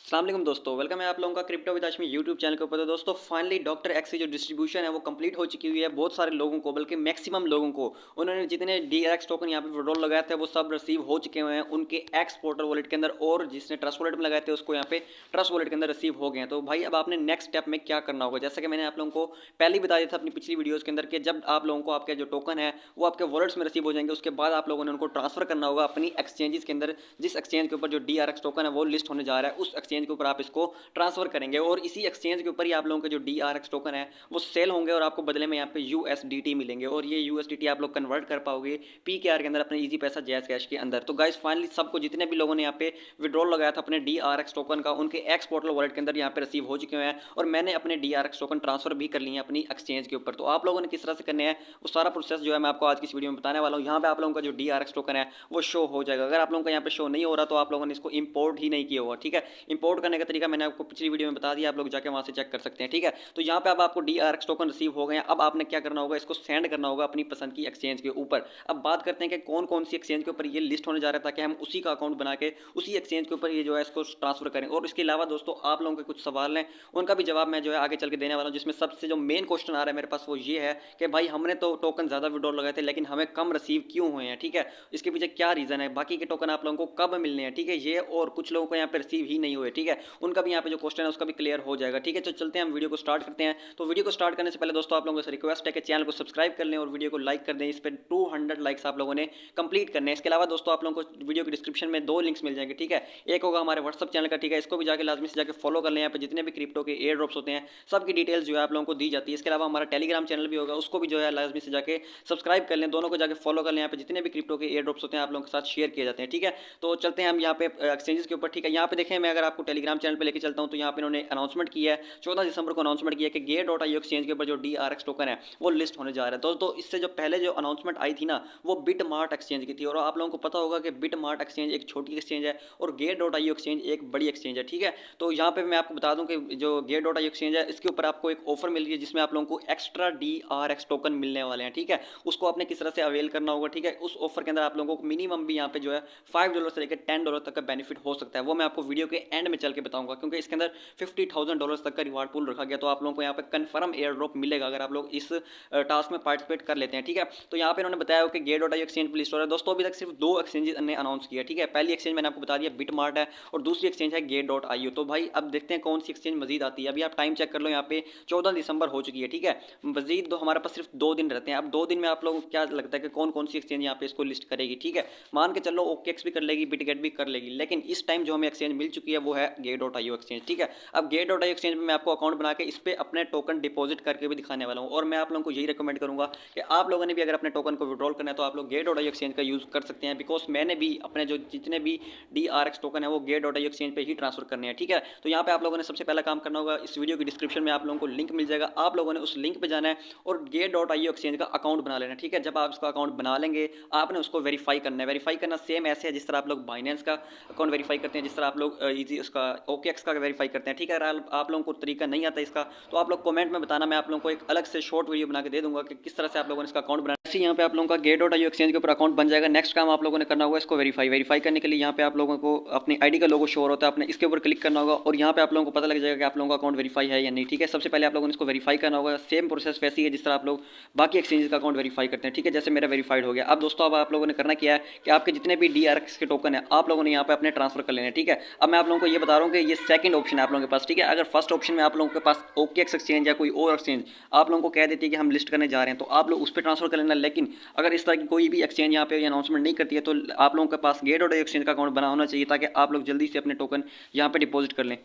अस्सलाम वालेकुम दोस्तों, वेलकम है आप लोगों का crypto with Hashmi YouTube channel के ऊपर। तो दोस्तों फाइनली डॉक्टर एक्स की जो डिस्ट्रीब्यूशन है वो कंप्लीट हो चुकी हुई है। बहुत सारे लोगों को, बल्कि मैक्सिमम लोगों को, उन्होंने जितने DRX टोकन यहाँ पे विड्रॉल लगाए थे वो सब रिसीव हो चुके हुए हैं उनके एक्स पोर्टल वॉलेट के अंदर, और जिसने ट्रस्ट वॉलेट में लगाए थे उसको यहाँ पे ट्रस्ट वॉलेट के अंदर रिसीव हो गए हैं। तो भाई अब आपने नेक्स्ट स्टेप में क्या करना होगा, जैसा कि मैंने आप लोगों को पहले ही बता दिया था अपनी पिछली वीडियोज़ के अंदर कि जब आप लोगों को आपके जो टोकन है वो आपके वॉलेट्स में रिसीव हो जाएंगे, उसके बाद आप लोगों ने उनको ट्रांसफर करना होगा अपनी एक्सचेंजेस के अंदर। जिस एक्सचेंज के ऊपर जो DRX टोकन है वो लिस्ट होने जा रहा है, उस एक्सचेंज के ऊपर आप इसको ट्रांसफर करेंगे और इसी एक्सचेंज के ऊपर ही आप लोगों के जो DRX टोकन है वो सेल होंगे और आपको बदले में यहाँ पे USDT मिलेंगे, और ये USDT आप लोग कन्वर्ट कर पाओगे PKR के अंदर अपने इजी पैसा जैज कैश के अंदर। तो गाइस फाइनली सबको, जितने भी लोगों ने यहाँ पे विड्रॉल लगाया था अपने DRX टोकन का, उनके एक्स पोर्टल वॉलेट के अंदर यहाँ पे रिसीव हो चुके हैं, और मैंने अपने DRX टोकन ट्रांसफर भी कर लिए हैं अपनी एक्सचेंज के ऊपर। तो आप लोगों ने किस तरह से करने हैं वो सारा प्रोसेस जो है मैं आपको आज की इस वीडियो में बताने वाला हूँ। यहाँ पे आप लोगों का जो DRX टोकन है वो शो हो जाएगा। अगर आप लोगों का यहाँ पे शो नहीं हो रहा तो आप लोगों ने इसको इंपोर्ट ही नहीं किया होगा, ठीक है। इंपोर्ट करने का तरीका मैंने आपको पिछली वीडियो में बता दिया, आप लोग जाके वहां से चेक कर सकते हैं, ठीक है। तो यहाँ पे अब आपको DRX टोकन रिसीव हो गए हैं। अब आपने क्या करना होगा, इसको सेंड करना होगा अपनी पसंद की एक्सचेंज के ऊपर। अब बात करते हैं कि कौन कौन सी एक्सचेंज के ऊपर ये लिस्ट होने जा रहा है, ताकि हम उसी का अकाउंट बना के उसी एक्सचेंज के ऊपर ये जो है इसको ट्रांसफर करें। और इसके अलावा दोस्तों आप लोगों के कुछ सवाल हैं, उनका भी जवाब मैं जो है आगे चल के देने वाला हूँ, जिसमें सबसे जो मेन क्वेश्चन आ रहा है मेरे पास वो ये है कि भाई हमने तो टोकन ज़्यादा विड्रॉल लगाए थे लेकिन हमें कम रिसीव क्यों हुए हैं, ठीक है। इसके पीछे क्या रीज़न है, बाकी के टोकन आप लोगों को कब मिलने हैं, ठीक है ये, और कुछ लोगों को यहाँ पे रिसीव ही नहीं हुए, ठीक है। उनका भी यहाँ पे जो क्वेश्चन है उसका भी क्लियर हो जाएगा, ठीक है। तो चलते हैं हम वीडियो को स्टार्ट करते हैं। तो वीडियो को स्टार्ट करने से पहले दोस्तों आप लोगों से रिक्वेस्ट है कि चैनल को सब्सक्राइब कर लें और वीडियो को लाइक कर दें। इस पर 200 लाइक्स आप लोगों ने कंप्लीट करने हैं। इसके अलावा दोस्तों आप लोगों को वीडियो की डिस्क्रिप्शन में दो लिंक्स मिल जाएंगे, ठीक है। एक होगा हमारे व्हाट्सअप चैनल का, ठीक है, इसको भी जाके लाजमी से जाके फॉलो कर लें। यहाँ पे जितने भी क्रिप्टो के एयर ड्रॉप्स होते हैं सबकी डिटेल्स जो है आप लोगों को दी जाती है। इसके अलावा हमारा टेलीग्राम चैनल भी होगा, उसको भी जो है लाजमी से जाके सब्सक्राइब कर लें, दोनों को जाके फॉलो कर लें। यहाँ पे जितने भी क्रिप्टो के एयर ड्रॉप्स होते हैं आप लोगों के साथ शेयर किए जाते हैं, ठीक है। तो चलते हैं हम यहाँ पे एक्सचेंजेस के ऊपर, ठीक है। यहाँ पे देखें, मैं अगर आपको टेलीग्राम चैनल पे लेके चलता हूँ तो यहाँ पे इन्होंने अनाउंसमेंट किया है, 14 दिसंबर को अनाउंसमेंट किया कि Gear.io एक्सचेंज के ऊपर जो DRX टोकन है वो लिस्ट होने जा रहा है। दोस्तों इससे जो पहले जो अनाउंसमेंट आई थी ना वो बिटमार्ट एक्सचेंज की थी, और आप लोगों को पता होगा कि बिटमार्ट एक्सचेंज एक छोटी एक्सचेंज है और Gear.io एक्सचेंज एक बड़ी एक्सचेंज है, ठीक है। तो यहाँ पे मैं आपको बता दूं कि जो Gear.io एक्सचेंज है इसके ऊपर आपको एक ऑफर मिल रही है जिसमें आप लोगों को एक्स्ट्रा DRX टोकन मिलने वाले हैं, ठीक है। उसको आपने किस तरह से अवेल करना होगा, ठीक है। उस ऑफर के अंदर आप लोगों को मिनिमम भी यहाँ पे जो है $5 से लेकर $10 तक का बेनिफिट हो सकता है। वो मैं आपको वीडियो के एंड में चल के बताऊंगा, क्योंकि इसके अंदर $50,000 तक का रिवार्ड पूल रखा गया। तो आप लोगों को यहाँ पे कन्फर्म एयर ड्रॉप मिलेगा अगर आप लोग इस टास्क में पार्टिसिपेट कर लेते हैं, ठीक है। तो यहाँ पे इन्होंने बताया कि Gear.io एक्सचेंज पे लिस्ट हो रहा है। दोस्तों अभी तक सिर्फ दो एक्सचेंजेस ने अनाउंस किया, ठीक है। पहली एक्सचेंज मैंने आपको बता दिया बिटमार्ट है, और दूसरी एक्सचेंज है Gear.io। तो भाई अब देखते हैं कौन सी एक्सचेंज मजीद आती है। अभी आप टाइम चेक कर लो, यहाँ पे 14 दिसंबर हो चुकी है, ठीक है। मजीद दो हमारे पास सिर्फ 2 दिन रहते हैं। अब 2 दिन में आप लोगों को क्या लगता है कि कौन कौन सी एक्सचेंज यहाँ पे इसको लिस्ट करेगी, ठीक है। मान के चलो OKX भी कर लेगी, बिटगेट भी कर लेगी, लेकिन इस टाइम जो हमें एक्सचेंज मिल चुकी है वो है Gear.io एक्सचेंज, ठीक है। अब Gear.io एक्सचेंज में मैं आपको अकाउंट बना के इस पर अपने टोकन डिपॉजिट करके भी दिखाने वाला हूँ, और मैं आप लोगों को यही रिकमेंड करूंगा कि आप लोगों ने भी अगर अपने टोकन को विड्रॉल करना है तो आप लोग Gear.io एक्सचेंज का यूज़ कर सकते हैं, बिकॉज मैंने भी अपने जो जितने भी DRX टोकन है वो Gear.io एक्सचेंज पे ही ट्रांसफर करने हैं, ठीक है। तो यहाँ पे आप लोगों ने सबसे पहला काम करना होगा, इस वीडियो की डिस्क्रिप्शन में आप लोगों को लिंक मिल जाएगा, आप लोगों ने उस लिंक पे जाना है और Gear.io एक्सचेंज का अकाउंट बना लेना, ठीक है। जब आप इसका अकाउंट बना लेंगे आपने उसको वेरीफाई करना है। वेरीफाई करना सेम ऐसे है जिस तरह आप लोग बाइनेंस का अकाउंट वेरीफाई करते हैं, जिस तरह आप लोग इजी उसका OKX का वेरीफाई करते हैं, ठीक है। अगर आप लोगों को तरीका नहीं आता इसका तो आप लोग कमेंट में बताना, मैं आप लोगों को एक अलग से शॉर्ट वीडियो बना के दे दूंगा कि किस तरह से आप लोगों ने इसका अकाउंट बनाना। ऐसे यहाँ पे आप लोगों का Gear.io एक्सचेंज के ऊपर अकाउंट बन जाएगा। नेक्स्ट काम आप लोगों ने करना होगा इसको वेरीफाई करने के लिए यहाँ पे आप लोगों को अपनी आईडी का लोगो शो हो रहा है, आपने इसके ऊपर क्लिक करना होगा और यहाँ पे आप लोगों को पता लग जाएगा कि आप लोगों का अकाउंट वेरीफाई है या नहीं, ठीक है। सबसे पहले आप लोगों ने इसको वेरीफाई करना होगा। सेम प्रोसेस वैसी है जिस तरह आप लोग बाकी एक्सचेंज का अकाउंट वेरीफाई करते हैं, ठीक है। जैसे मेरा वेरीफाइड हो गया। अब दोस्तों अब आप लोगों ने करना क्या है कि आपके जितने भी DRX के टोकन है आप लोगों ने यहाँ पे अपने ट्रांसफर कर लेने, ठीक है। अब मैं आप लोगों को ये बता रहा हूँ कि ये सेकंड ऑप्शन है आप लोगों के पास, ठीक है। अगर फर्स्ट ऑप्शन में आप लोगों के पास OKX एक्सचेंज या कोई और एक्सचेंज आप लोगों को कह देती है कि हम लिस्ट करने जा रहे हैं तो आप लोग उस पर ट्रांसफर कर लेना, लेकिन अगर इस तरह की कोई भी एक्सचेंज यहाँ पे अनाउंसमेंट नहीं करती है तो आप लोगों के पास Gear.io एक्सचेंज का अकाउंट बना होना चाहिए, ताकि आप लोग जल्दी से अपने टोकन यहाँ पे डिपॉजिट कर लें।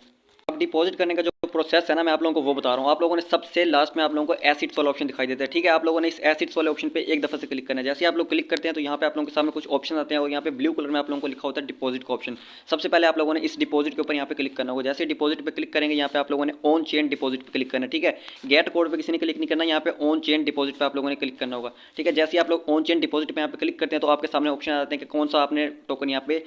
अब डिपॉजिट करने का जो प्रोसेस है ना मैं आप लोगों को वो बता रहा हूँ। आप लोगों ने सबसे लास्ट में आप लोगों को एसिड्स वाला ऑप्शन दिखाई देता है, ठीक है। आप लोगों ने इस एसिड्स वाले ऑप्शन पे एक दफ़ा से क्लिक करना है। जैसे आप लोग क्लिक करते हैं तो यहाँ पे आप लोगों के सामने कुछ ऑप्शन आते हैं और यहाँ पे ब्लू कलर में आप लोगों को लिखा होता है डिपॉजिट का ऑप्शन। सबसे पहले आप लोगों ने इस डिपॉजिट के ऊपर यहाँ पे क्लिक करना होगा। जैसे डिपॉजिट पे क्लिक करेंगे यहाँ पे आप लोगों ने ऑन चेन डिपॉजिट पे क्लिक करना है, ठीक है। गेट कोड पे किसी ने क्लिक नहीं करना, यहाँ पे ऑन चेन डिपॉजिट पे आप लोगों ने क्लिक करना होगा, ठीक है। जैसे आप लोग ऑन चेन डिपॉजिट पे यहाँ पे क्लिक करते हैं तो आपके सामने ऑप्शन आते हैं कि कौन सा आपने टोकन यहाँ पे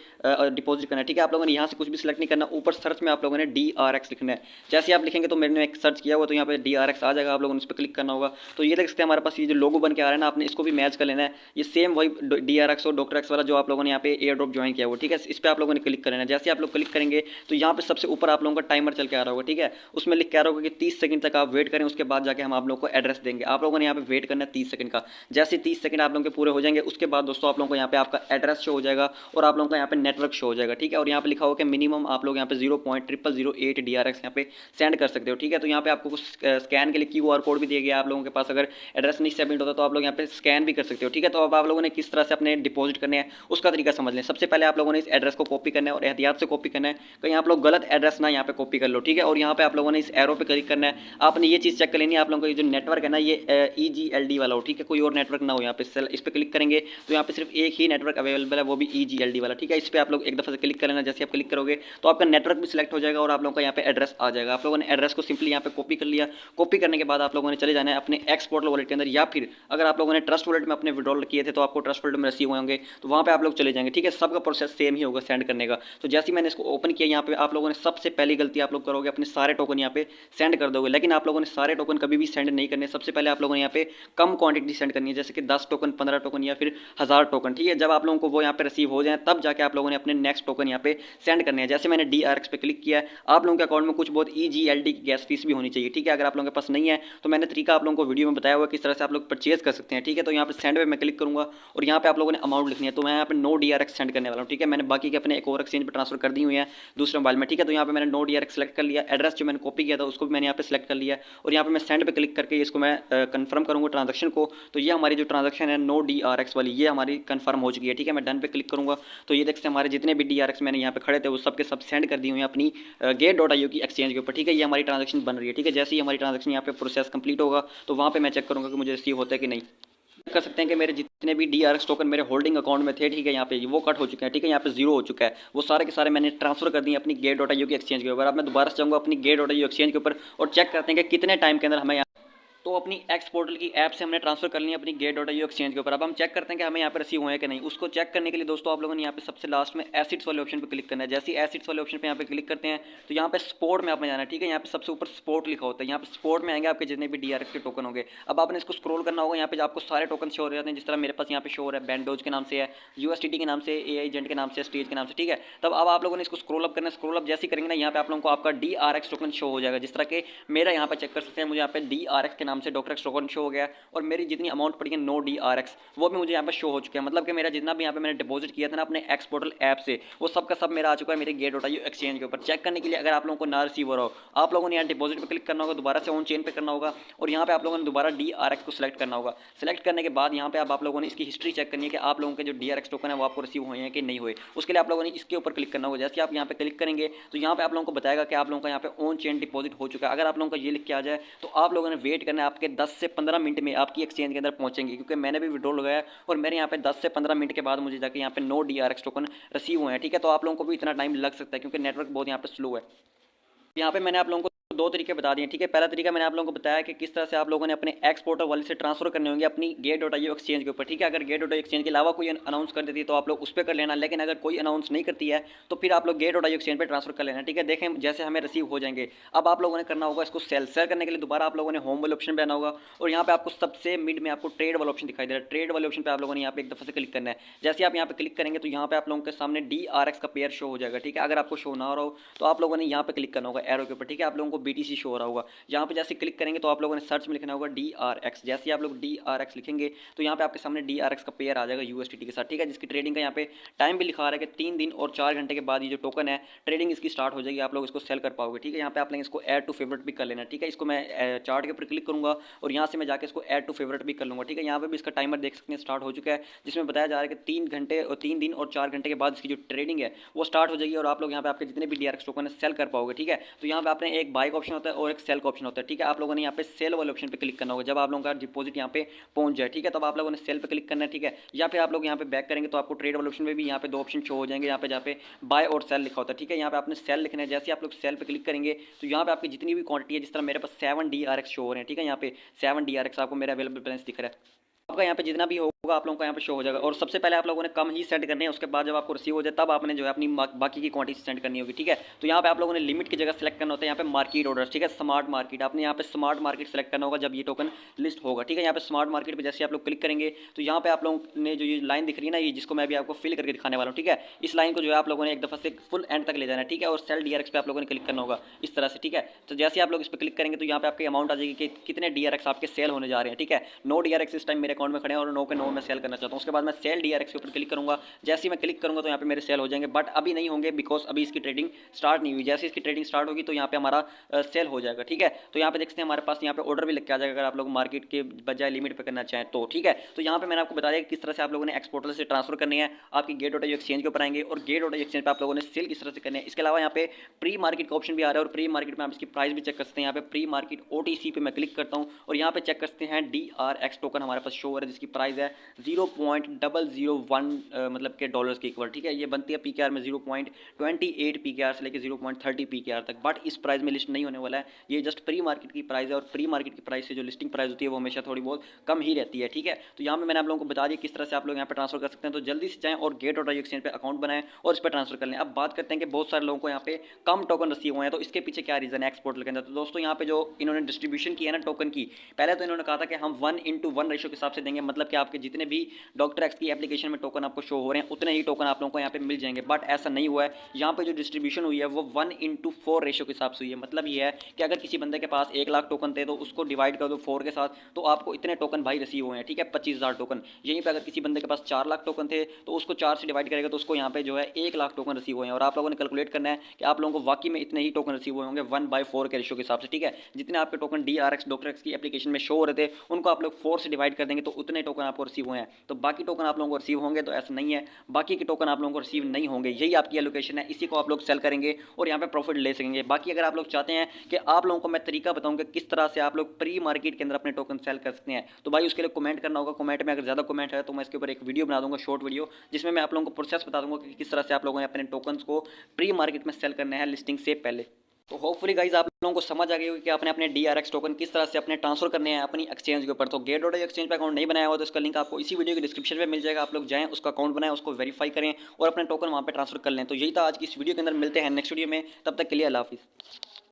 डिपॉजिट करना है, ठीक है। आप लोगों ने यहाँ से कुछ भी सिलेक्ट नहीं करना, ऊपर सर्च में आप लोगों ने DRX लिखना है। जैसे जैसे आप लिखेंगे तो मैंने एक सर्च किया हुआ, तो यहाँ पे DRX आ जाएगा, आप लोगों ने इस पर क्लिक करना होगा। तो ये देख सकते हैं हमारे पास ये जो लोगो बन के आ रहा है ना, आपने इसको भी मैच कर लेना है। ये सेम वही DRX और डॉक्टर एक्स वाला जो आप लोगों ने यहाँ पे एयर ड्रॉप ज्वाइन किया हुआ, ठीक है। इस पर आप लोगों ने क्लिक कर लेना है। जैसे आप लोग क्लिक करेंगे तो यहाँ पे सबसे ऊपर आप लोगों का टाइमर चल के आ रहा होगा, ठीक है। उसमें लिख के आ रहा होगा कि 30 सेकंड तक आप वेट करें, उसके बाद जाके हम आप लोगों को एड्रेस देंगे। आप लोगों ने यहाँ पे वेट करना है 30 सेकंड का। जैसे 30 सेकंड आप लोगों के पूरे हो जाएंगे, उसके बाद दोस्तों आप लोगों को यहाँ पे आपका एड्रेस शो हो जाएगा और आप लोगों का यहाँ पे नेटवर्क शो हो जाएगा, ठीक है। और यहाँ पे लिखा होगा कि मिनिमम आप लोग यहाँ पे 0.0008 DRX यहाँ पे सेंड कर सकते हो, ठीक है। तो यहाँ पे आपको कुछ स्कैन के लिए QR कोड भी दिया गया आप लोगों के पास। अगर एड्रेस नहीं सबमिट होता तो आप लोग यहाँ पे स्कैन भी कर सकते हो, ठीक है। तो अब आप लोगों ने किस तरह से अपने डिपॉजिट करने हैं उसका तरीका समझ लें। सबसे पहले आप लोगों ने इस एड्रेस को कॉपी करना है और एहतियात से कॉपी करना है, कहीं आप लोग गलत एड्रेस ना यहाँ पे कॉपी कर लो, ठीक है। और यहाँ पे आप लोगों ने इस एरो पे क्लिक करना है। आपने ये चीज़ चेक कर लेनी है आप लोगों का ये जो नेटवर्क है ना, ये EGLD वाला हो, ठीक है। कोई और नेटवर्क ना हो यहाँ पे। इस पर क्लिक करेंगे तो यहाँ पे सिर्फ एक ही नेटवर्क अवेलेबल है, वो भी EGLD वाला, ठीक है। इस पर आप लोग एक दफ़ा से क्लिक कर लेना। जैसे आप क्लिक करोगे तो आपका नेटवर्क भी सिलेक्ट हो जाएगा और आप लोगों का यहाँ पे एड्रेस आ जाएगा। आप लोगों ने एड्रेस को सिंपली यहाँ पे कॉपी कर लिया। कॉपी करने के बाद आप लोगों ने चले जाना है अपने एक्स पोर्टल वॉलेट के अंदर, या फिर अगर आप लोगों ने ट्रस्ट वॉलेट में अपने विड्रॉल किए थे तो आपको ट्रस्ट वॉलेट में रिसीव होंगे, तो वहाँ पे आप लोग चले जाएंगे, ठीक है। सबका प्रोसेस सेम ही होगा सेंड करने का। तो जैसे ही मैंने इसको ओपन किया, यहाँ पे आप लोगों ने सबसे पहली गलती आप लोग करोगे, अपने सारे टोकन यहाँ पे सेंड कर दोगे। लेकिन आप लोगों ने सारे टोकन कभी भी सेंड नहीं करने। सबसे पहले आप लोगों ने यहाँ पे कम क्वांटिटी सेंड करनी है, जैसे कि 10 टोकन, 15 टोकन या फिर 1000 टोकन, ठीक है। जब आप लोगों को वो यहाँ पे रिसीव हो जाए तब जाके आप लोगों ने अपने नेक्स्ट टोकन यहाँ पे सेंड करने हैं। जैसे मैंने DRX पे क्लिक किया है, आप लोगों के अकाउंट में कुछ बहुत EGLD की गैस फीस भी होनी चाहिए, ठीक है। अगर आप लोगों के पास नहीं है तो मैंने तरीका आप लोगों को वीडियो में बताया हुआ किस तरह से आप लोग परचेज कर सकते हैं, ठीक है। तो यहाँ पे सेंड पे मैं क्लिक करूँगा और यहाँ पे आप लोगों ने अमाउंट लिखनी है। तो मैं यहाँ पे नो DRX सेंड करने वाला हूँ, ठीक है। मैंने बाकी के अपने एक और एक्सचेंज पर ट्रांसफर कर दी हुई है दूसरे मोबाइल में, ठीक है। तो यहाँ पे मैंने नो DRX सेलेक्ट कर लिया। एड्रेस जो मैंने कॉपी किया था उसको भी मैंने यहाँ पे सेलेक्ट कर लिया और यहाँ पे मैं सेंड पे क्लिक करके इसको मैं कंफर्म करूँगा ट्रांजेक्शन को। तो ये हमारी जो ट्रांजेक्शन है नो DRX वाली, ये हमारी कंफर्म हो चुकी है, ठीक है। मैं डन पे क्लिक करूँगा तो ये देखते हैं हमारे जितने भी DRX मैंने यहाँ पे खड़े थे वो सब के सब सेंड कर दी हुई है अपनी Gate.io की एक्सचेंज के ऊपर, ठीक है। ये हमारी ट्रांजेक्शन बन रही है, ठीक है। जैसे ही हमारी ट्रांजेक्शन यहाँ पे प्रोसेस कंप्लीट होगा तो वहाँ पे मैं चेक करूँगा कि मुझे रिसीव होता है कि नहीं। कर सकते हैं कि मेरे जितने भी DRX टोकन मेरे होल्डिंग अकाउंट में थे, ठीक है, यहाँ पे वो कट हो चुके हैं, ठीक है। यहाँ पे जीरो हो चुका है, वो सारे के सारे मैंने ट्रांसफर कर दिए अपनी Gate.io की एक्सचेंज के ऊपर। अब मैं दोबारा से जाऊँगा अपनी Gate.io एक्सचेंज के ऊपर और चेक करते हैं कि कितने टाइम के अंदर हमें तो अपनी एक्स पोर्टल की ऐप से हमने ट्रांसफर कर लिया अपनी Gate.io एक्सचेंज के ऊपर। अब हम चेक करते हैं कि हमें यहाँ पे रिसीव हुए हैं कि नहीं। उसको चेक करने के लिए दोस्तों आप लोगों ने यहाँ पे सबसे लास्ट में एसिड्स वाले ऑप्शन पे क्लिक करना है। जैसे ही एसिड्स वाले ऑप्शन पे यहाँ पे क्लिक करते हैं तो यहाँ पे स्पोर्ट में आपने जाना है, ठीक है। यहाँ पे सबसे ऊपर स्पोर्ट लिखा होता है, यहाँ पे स्पोर्ट में आएंगे आपके जितने भी DRX के टोकन होंगे। अब आपने इसको स्क्रॉल करना होगा, यहाँ पे आपको सारे टोकन शो हो जाते हैं। जिस तरह मेरे पास यहाँ पे शो हो रहा है बैंडोज के नाम से है, USDT के नाम से, AI एजेंट के नाम से, स्टेज के नाम से, ठीक है। तब अब आप लोगों ने इसको स्क्रॉल अप करना है। स्क्रॉल अप जैसे करेंगे ना, यहाँ पे आप लोगों को आपका DRX टोकन शो हो जाएगा। जिस तरह के मेरा यहाँ पे चेक कर सकते हैं, मुझे यहाँ पे DRX के नाम से डॉक्टर एक्स टोकन शो हो गया और मेरी जितनी अमाउंट पड़ी है नो DRX वो भी मुझे यहाँ पे शो हो चुका है। मतलब कि मेरा जितना भी यहाँ पे मैंने डिपॉजिट किया था ना अपने एक्स पोर्टल ऐप से, वो सब का सब मेरा आ चुका है मेरे Gate.io एक्सचेंज के ऊपर। चेक करने के लिए अगर आप लोगों को ना रिसीव हो रहा हो, आप लोगों ने यहाँ डिपॉजिट पे क्लिक करना होगा, दोबारा से ऑन चेन पे करना होगा और यहाँ पे आप लोगों ने दोबारा DRX को सिलेक्ट करना होगा। सिलेक्ट करने के बाद यहाँ पे आप लोगों ने इसकी हिस्ट्री चेक करनी है कि आप लोगों के जो DRX टोकन है वो आपको रिसीव हुए हैं कि नहीं हुए। उसके लिए आप लोगों ने इसके ऊपर क्लिक करना होगा। जैसे आप यहाँ पे क्लिक करेंगे तो यहाँ पे आप लोगों को बताएगा कि आप लोगों का यहाँ पे ऑन चेन डिपॉजिट हो चुका है। अगर आप लोगों का ये लिख के आ जाए तो आप लोगों ने वेट करना है, आपके 10 से 15 मिनट में आपकी एक्सचेंज के अंदर पहुंचेंगे, क्योंकि मैंने भी विड्रॉल लगाया और मेरे यहाँ पे 10 से 15 मिनट के बाद मुझे जाके यहाँ पे नो DRX टोकन रिसीव हुए हैं, ठीक है। तो आप लोगों को भी इतना टाइम लग सकता है क्योंकि नेटवर्क बहुत यहाँ पे स्लो है। यहाँ पे मैंने आप लोगों को दो तरीके बता दिए, ठीक है। पहला तरीका मैंने आप लोगों को बताया कि किस तरह से आप लोगों ने अपने एक्स पोर्टल वाले से ट्रांसफर करने होंगे अपनी Gate.io एक्सचेंज के ऊपर, ठीक है। अगर Gate.io एक्सचेंज के अलावा कोई अनाउंस कर देती है तो आप लोग उस पर कर लेना, लेकिन अगर कोई अनाउंस नहीं करती है तो फिर आप लोग Gate.io एक्सचेंज पर ट्रांसफर कर लेना, ठीक है। देखें जैसे हमें रिसीव हो जाएंगे। अब आप लोगों ने करना होगा इसको सेल करने के लिए दोबारा आप लोगों ने होम वाले ऑप्शन पर आना होगा और यहाँ पे आपको सबसे मिड में आपको ट्रेड वाला ऑप्शन दिखाई दे रहा है। ट्रेड वाले ऑप्शन पर आप लोगों ने यहाँ पे एक दफा से क्लिक करना है। जैसे आप यहाँ पे क्लिक करेंगे तो यहाँ पे आप लोगों के सामने DRX का पेयर शो हो जाएगा, ठीक है। अगर आपको शो ना हो रहा हो तो आप लोगों ने यहाँ पे क्लिक करना होगा एरो के ऊपर, ठीक है। आप लोगों को BTC शो हो रहा होगा। यहाँ पे जैसे क्लिक करेंगे तो आप लोगों ने सर्च में लिखना होगा DRX। जैसे आप लोग DRX लिखेंगे तो यहाँ पे आपके सामने DRX का पेयर आ जाएगा USDT के साथ, ठीक है। जिसकी ट्रेडिंग का यहाँ पे टाइम भी लिखा रहा है कि 3 दिन और 4 घंटे के बाद ये जो टोकन है ट्रेडिंग इसकी स्टार्ट हो जाएगी, आप लोग इसको सेल कर पाओगे, ठीक है। यहाँ पे आप लोग इसको ऐड टू फेवरेट भी कर लेना, ठीक है। इसको मैं चार्ट के ऊपर क्लिक करूँगा और यहाँ से मैं जाकर इसको ऐड टू फेवरेट भी कर लूँगा, ठीक है। यहाँ पे भी इसका टाइमर देख सकते हैं स्टार्ट हो चुका है, जिसमें बताया जा रहा है कि 3 घंटे और 3 दिन और 4 घंटे के बाद इसकी जो ट्रेडिंग है वो स्टार्ट हो जाएगी और आप लोग यहाँ पे आपके जितने भी DRX टोकन है सेल कर पाओगे, ठीक है। तो यहाँ पे आपने एक बाय का ऑप्शन होता है और एक सेल का ऑप्शन होता है, ठीक है। आप लोगों ने यहाँ पे सेल वाले ऑप्शन पे क्लिक करना होगा जब आप लोगों का डिपॉजिट यहाँ पे पहुंच जाए, ठीक है। तब आप लोगों ने सेल पे क्लिक करना है, ठीक है। या फिर आप लोग यहाँ पे बैक करेंगे तो आपको ट्रेड वाले ऑप्शन में भी यहाँ पे दो ऑप्शन शो हो जाएंगे, यहाँ पे जहाँ पे बाय और सेल लिखा होता है, ठीक है। यहाँ पे आपने सेल लिखना है। जैसे आप लोग सेल पे क्लिक करेंगे तो यहाँ पे आपकी जितनी भी क्वांटिटी है, जिस तरह मेरे पास 7 DRX शो हो रहे हैं, ठीक है। यहाँ पे 7 DRX आपको मेरा अवेलेबल बैलेंस दिख रहा है। आपका यहाँ पे जितना भी होगा आप लोगों का यहाँ पे शो हो जाएगा। और सबसे पहले आप लोगों ने कम ही सेंड करने हैं, उसके बाद जब आपको रिसीव हो जाए तब आपने जो है अपनी बाकी की क्वांटिटी सेंड करनी होगी, ठीक है। तो यहाँ पे आप लोगों ने लिमिट की जगह सेलेक्ट करना होता है यहाँ पे मार्केट ऑर्डर, ठीक है, स्मार्ट मार्केट। आपने यहाँ पे स्मार्ट मार्केट सेलेक्ट करना होगा जब ये टोकन लिस्ट होगा, ठीक है। यहाँ पे स्मार्ट मार्केट पे जैसे आप लोग क्लिक करेंगे तो यहाँ पे आप लोगों ने जो ये लाइन दिख रही है ना, ये जिसको मैं अभी आपको फिल करके दिखाने वाला हूँ, ठीक है। इस लाइन को जो है आप लोगों ने एक दफा से फुल एंड तक ले जाना है, ठीक है। और सेल डीआरएक्स पे आप लोगों ने क्लिक करना होगा इस तरह से, ठीक है। तो जैसे आप लोग इस पर क्लिक करेंगे तो यहाँ पे आपकी अमाउंट आ जाएगी कि कितने डीआरएक्स आपके सेल होने जा रहे हैं, ठीक है। 9 डीआरएक्स इस टाइम मेरे अकाउंट में खड़े हैं और 9 के 9 मैं सेल करना चाहता हूँ। उसके बाद मैं सेल डीआरएक्स के ऊपर क्लिक करूँगा। जैसे ही मैं क्लिक करूँगा तो यहाँ पे मेरे सेल हो जाएंगे, बट अभी नहीं होंगे बिकॉज अभी इसकी ट्रेडिंग स्टार्ट नहीं हुई। जैसे इसकी ट्रेडिंग स्टार्ट होगी तो यहाँ पे हमारा सेल हो जाएगा, ठीक है। तो यहाँ पे देखते हैं हमारे पास यहाँ पे ऑर्डर भी लिख के आ जाएगा अगर आप लोग मार्केट के बजाय लिमिट पे करना चाहें तो, ठीक है। तो यहाँ पे मैंने आपको बता दिया कि किस तरह से आप लोगों ने एक्सपोर्टर से ट्रांसफर करनी है। आपकी गेट ऑटो एक्सचेंज के ऊपर आएंगे और गेट ऑटो एक्सचेंज पे आप लोगों ने सेल किस तरह से करनी है। इसके अलावा यहाँ पे प्री मार्केट का ऑप्शन भी आ रहा है और प्री मार्केट में आप इसकी प्राइस भी चेक कर सकते हैं। यहाँ पे प्री मार्केट ओटीसी पे मैं क्लिक करता हूँ और यहाँ पे चेक कर सकते हैं DRX टोकन हमारे पास शो हो रहा है जिसकी प्राइस है 0.001 मतलब के डॉलर्स के इक्वल, ठीक है। ये बनती है पीकेआर में 0.28 पीकेआर से लेकर 0.30 पीकेआर तक, बट इस प्राइस में लिस्ट नहीं होने वाला है। ये जस्ट प्री मार्केट की प्राइस है और प्री मार्केट की प्राइस से जो लिस्टिंग प्राइस होती है वो हमेशा थोड़ी बहुत कम ही रहती है, ठीक है। तो यहाँ पे मैंने आप लोगों को बता दिया किस तरह से आप लोग यहाँ पे ट्रांसफर कर सकते हैं। तो जल्दी से जाएं और गेट ऑटो एक्सचेंज पे अकाउंट बनाएं और इस पर ट्रांसफर कर लें। अब बात करते हैं कि बहुत सारे लोगों को यहाँ पे कम टोकन रिसीव हुए हैं, तो इसके पीछे क्या रीजन है एक्सपोर्टर के अंदर। तो दोस्तों यहाँ पे जो इन्होंने डिस्ट्रीब्यूशन की है ना टोकन की, पहले तो इन्होंने कहा था कि हम 1:1 रेशो के हिसाब से देंगे, मतलब कि आपके जितने भी डॉक्टर एक्स की एप्लीकेशन में टोकन आपको शो हो रहे हैं उतने ही टोकन आप लोगों को यहाँ पे मिल जाएंगे, बट ऐसा नहीं हुआ है। यहाँ पे जो डिस्ट्रीब्यूशन हुई है वो 1:4 रेशो के हिसाब से हुई है। मतलब ये है कि अगर किसी बंदे के पास 1 लाख टोकन थे तो उसको डिवाइड कर दो 4 के साथ तो आपको इतने टोकन भाई रिसीव हुए हैं, ठीक है, 25,000 टोकन। यहीं पर अगर किसी बंदे के पास 4 लाख टोकन थे तो उसको 4 से डिवाइड करेगा तो उसको यहाँ पे जो है 1 लाख टोकन रिसीव हुए हैं। और आप लोगों ने कैलकुलेट करना है कि आप लोगों को वाकई में इतने ही टोकन रिसीव हुए होंगे 1/4 के रेशो के हिसाब से, ठीक है। जितने आपके टोकन DRX डॉक्टर एक्स की एप्लीकेशन में शो हो रहे थे उनको आप लोग 4 से डिवाइड कर देंगे तो उतने टोकन आपको रिसीव हुए हैं। तो बाकी टोकन आप लोगों को रिसीव होंगे तो ऐसा नहीं है, बाकी के टोकन आप लोगों को रिसीव नहीं होंगे। यही आपकी एलोकेशन है, इसी को आप लोग सेल करेंगे और यहाँ पे प्रॉफिट ले सकेंगे। बाकी अगर आप लोग चाहते हैं कि आप लोगों को मैं तरीका बताऊंगा किस तरह से आप लोग प्री मार्केट के अंदर अपने टोकन सेल कर सकते हैं, तो भाई उसके लिए कमेंट करना होगा। कमेंट में अगर ज़्यादा कमेंट है तो मैं इसके ऊपर एक वीडियो बना दूंगा, शॉर्ट वीडियो, जिसमें मैं आप लोगों को प्रोसेस बता दूंगा कि किस तरह से आप लोगों ने अपने टोकन्स को प्री मार्केट में सेल करना है लिस्टिंग से पहले। तो होपफुली गाइज आप लोगों को समझ आ गई होगी कि आपने अपने DRX टोकन किस तरह से अपने ट्रांसफर करने हैं अपनी एक्सचेंज के ऊपर। तो गेट डॉट एक्सचेंज पे अकाउंट नहीं बनाया हुआ तो इसका लिंक आपको इसी वीडियो के डिस्क्रिप्शन में मिल जाएगा। आप लोग जाएं, उसका अकाउंट बनाएं, उसको वेरीफाई करें और अपने टोकन वहाँ पे ट्रांसफर कर लें। तो यही था आज की इस वीडियो के अंदर, मिलते हैं नेक्स्ट वीडियो में, तब तक के लिए अल्लाह हाफिज़।